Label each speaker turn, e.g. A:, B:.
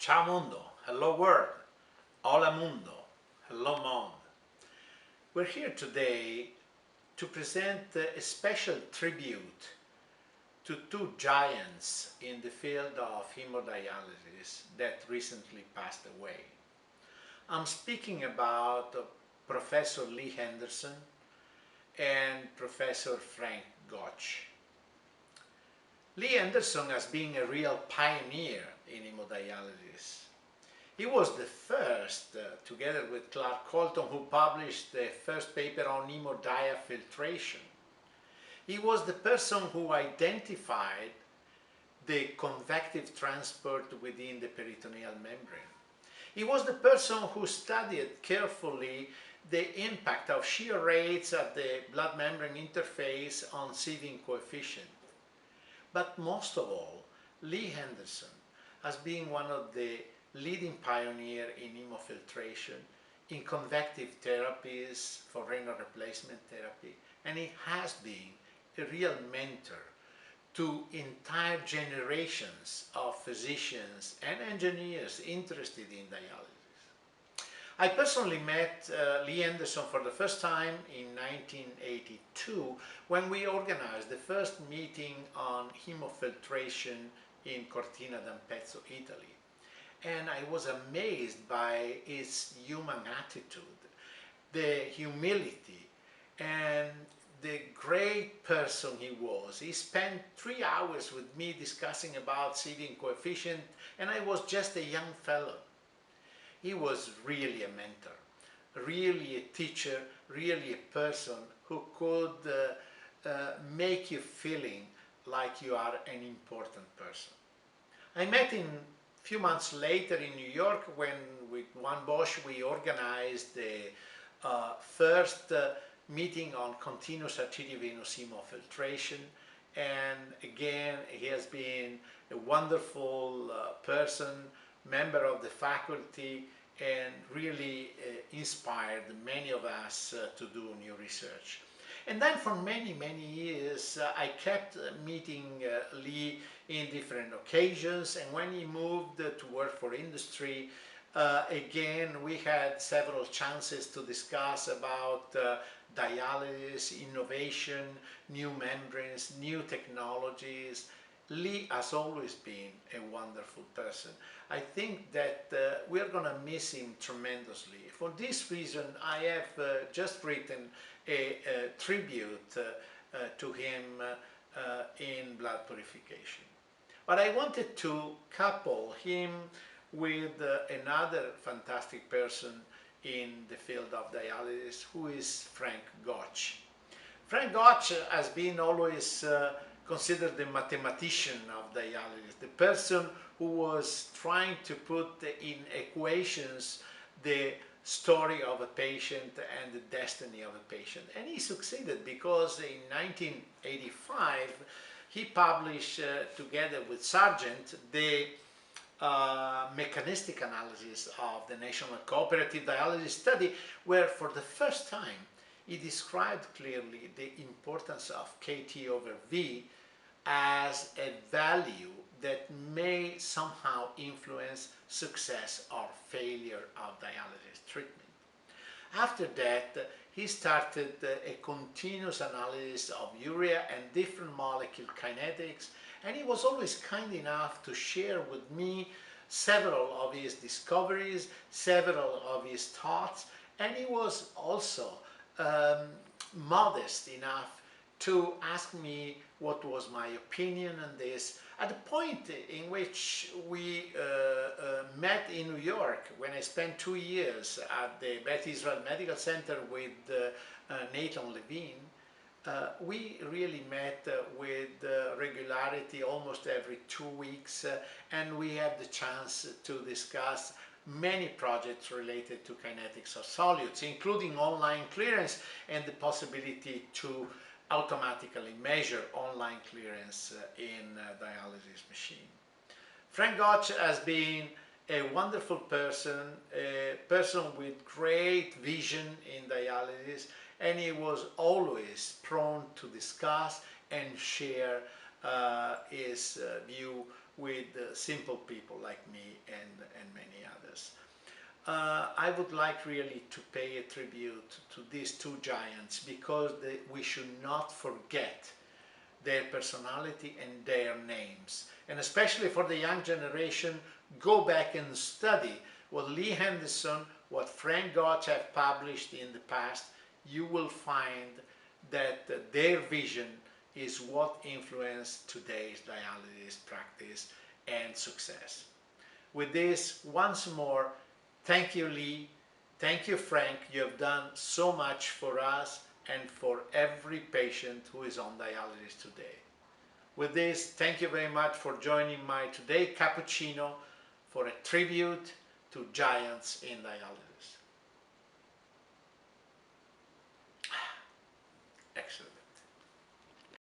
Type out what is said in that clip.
A: Ciao mondo, hello world, hola mundo, hello monde. We're here today to present a special tribute to two giants in the field of hemodialysis that recently passed away. I'm speaking about Professor Lee Henderson and Professor Frank Gotch. Lee Henderson has been a real pioneer in hemodialysis. He was the first, together with Clark Colton, who published the first paper on hemodiafiltration. He was the person who identified the convective transport within the peritoneal membrane. He was the person who studied carefully the impact of shear rates at the blood membrane interface on sieving coefficient. But most of all, Lee Henderson has been one of the leading pioneers in hemofiltration, in convective therapies for renal replacement therapy, and he has been a real mentor to entire generations of physicians and engineers interested in dialysis. I personally met Lee Henderson for the first time in 1982 when we organized the first meeting on hemofiltration in Cortina d'Ampezzo, Italy. And I was amazed by his human attitude, the humility, and the great person he was. He spent 3 hours with me discussing about sieving coefficient, and I was just a young fellow. He was really a mentor, really a teacher, really a person who could make you feeling like you are an important person. I met him a few months later in New York when with Juan Bosch we organized the first meeting on continuous arteriovenous hemofiltration, and again he has been a wonderful person, member of the faculty, and really inspired many of us to do new research. And then for many years I kept meeting Lee in different occasions, and when he moved to work for industry, again we had several chances to discuss about dialysis, innovation, new membranes, new technologies. Lee has always been a wonderful person. I think that we're going to miss him tremendously. For this reason, I have just written a tribute to him in Blood Purification. But I wanted to couple him with another fantastic person in the field of dialysis, who is Frank Gotch. Frank Gotch has been always considered the mathematician of dialysis, the person who was trying to put in equations the story of a patient and the destiny of a patient. And he succeeded because in 1985 he published together with Sargent the mechanistic analysis of the National Cooperative Dialysis Study, where for the first time he described clearly the importance of KT over V as a value that may somehow influence success or failure of dialysis treatment. After that, he started a continuous analysis of urea and different molecule kinetics, and he was always kind enough to share with me several of his discoveries, several of his thoughts, and he was also modest enough to ask me what was my opinion on this. At the point in which we met in New York, when I spent 2 years at the Beth Israel Medical Center with Nathan Levine, we really met with regularity almost every 2 weeks, and we had the chance to discuss many projects related to kinetics of solutes, including online clearance and the possibility to automatically measure online clearance in dialysis machine. Frank Gotch has been a wonderful person, a person with great vision in dialysis, and he was always prone to discuss and share his view with simple people like me and many others. I would like really to pay a tribute to these two giants because we should not forget their personality and their names. And especially for the young generation, go back and study what Lee Henderson, what Frank Gotch have published in the past. You will find that their vision is what influenced today's dialysis practice and success. With this, once more, thank you, Lee. Thank you, Frank. You have done so much for us and for every patient who is on dialysis today. With this, thank you very much for joining my today Cappuccino for a tribute to giants in dialysis. Excellent.